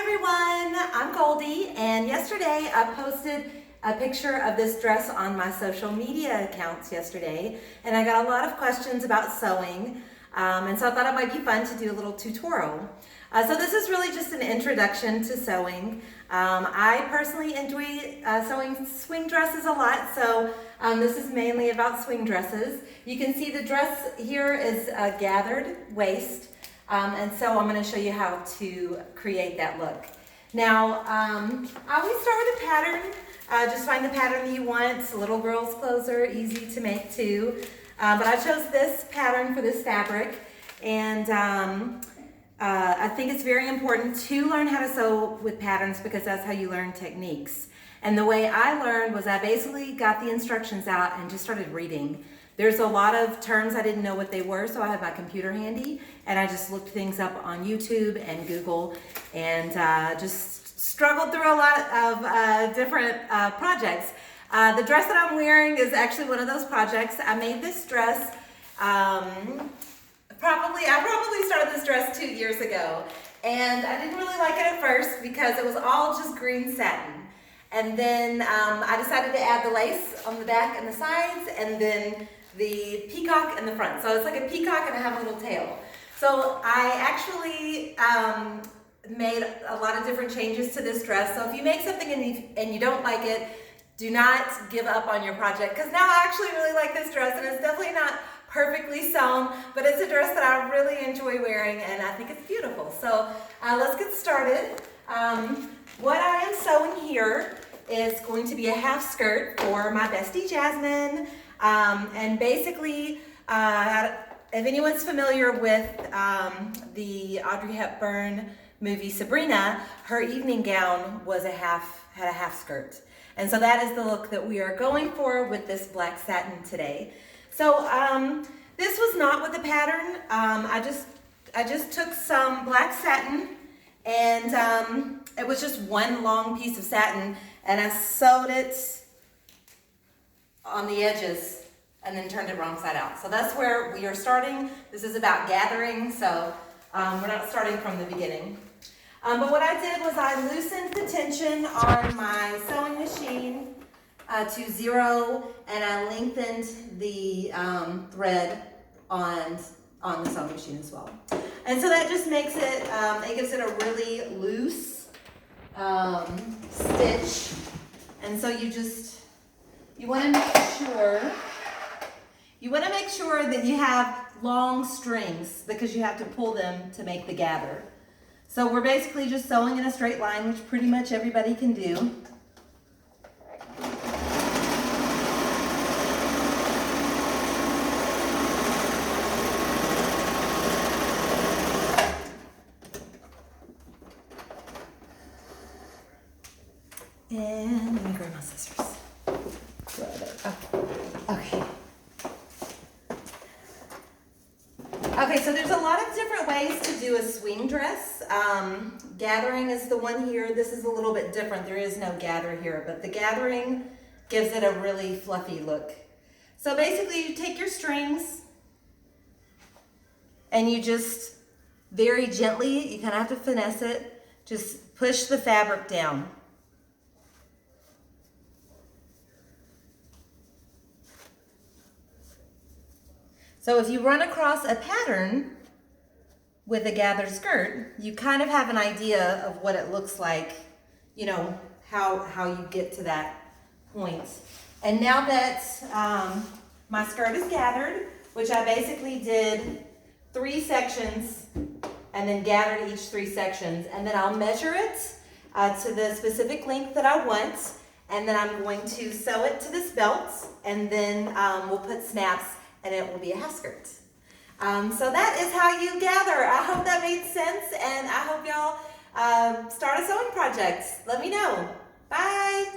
everyone, I'm Goldie, and yesterday I posted a picture of this dress on my social media accounts yesterday, and I got a lot of questions about sewing, and so I thought it might be fun to do a little tutorial. So this is really just an introduction to sewing. I personally enjoy sewing swing dresses a lot, so this is mainly about swing dresses. You can see the dress here is a gathered waist. And so I'm going to show you how to create that look. Now, I always start with a pattern. Just find the pattern that you want. Little girls' clothes are easy to make too. But I chose this pattern for this fabric. And I think it's very important to learn how to sew with patterns because that's how you learn techniques. And the way I learned was I basically got the instructions out and just started reading. There's a lot of terms I didn't know what they were, so I had my computer handy, and I just looked things up on YouTube and Google, and just struggled through a lot of different projects. The dress that I'm wearing is actually one of those projects. I made this dress, I probably started this dress 2 years ago, and I didn't really like it at first because it was all just green satin. And then I decided to add the lace on the back and the sides, and then the peacock in the front. So it's like a peacock and I have a little tail. So I actually made a lot of different changes to this dress. So if you make something and you don't like it, do not give up on your project, because now I actually really like this dress, and it's definitely not perfectly sewn, but it's a dress that I really enjoy wearing, and I think it's beautiful. So let's get started. What I am sewing here is going to be a half skirt for my bestie Jasmine. And basically, if anyone's familiar with the Audrey Hepburn movie Sabrina, her evening gown had a half skirt. And so that is the look that we are going for with this black satin today. So this was not with the pattern. I just took some black satin, and it was just one long piece of satin, and I sewed it on the edges and then turned it wrong side out. So that's where we are starting. This is about gathering, so we're not starting from the beginning. But what I did was I loosened the tension on my sewing machine to 0, and I lengthened the thread on the sewing machine as well. And so that just makes it, it gives it a really loose stitch. And so you want to make sure that you have long strings, because you have to pull them to make the gather. So we're basically just sewing in a straight line, which pretty much everybody can do. And let me grab my scissors. Okay, so there's a lot of different ways to do a swing dress. Gathering is the one here. This is a little bit different. There is no gather here, but the gathering gives it a really fluffy look. So basically you take your strings and you just very gently, you kind of have to finesse it, just push the fabric down. So if you run across a pattern with a gathered skirt, you kind of have an idea of what it looks like, you know, how you get to that point. And now that my skirt is gathered, which I basically did 3 sections and then gathered each 3 sections, and then I'll measure it to the specific length that I want, and then I'm going to sew it to this belt, and then we'll put snaps, and it will be a half skirt. So that is how you gather. I hope that made sense, and I hope y'all start a sewing project. Let me know. Bye.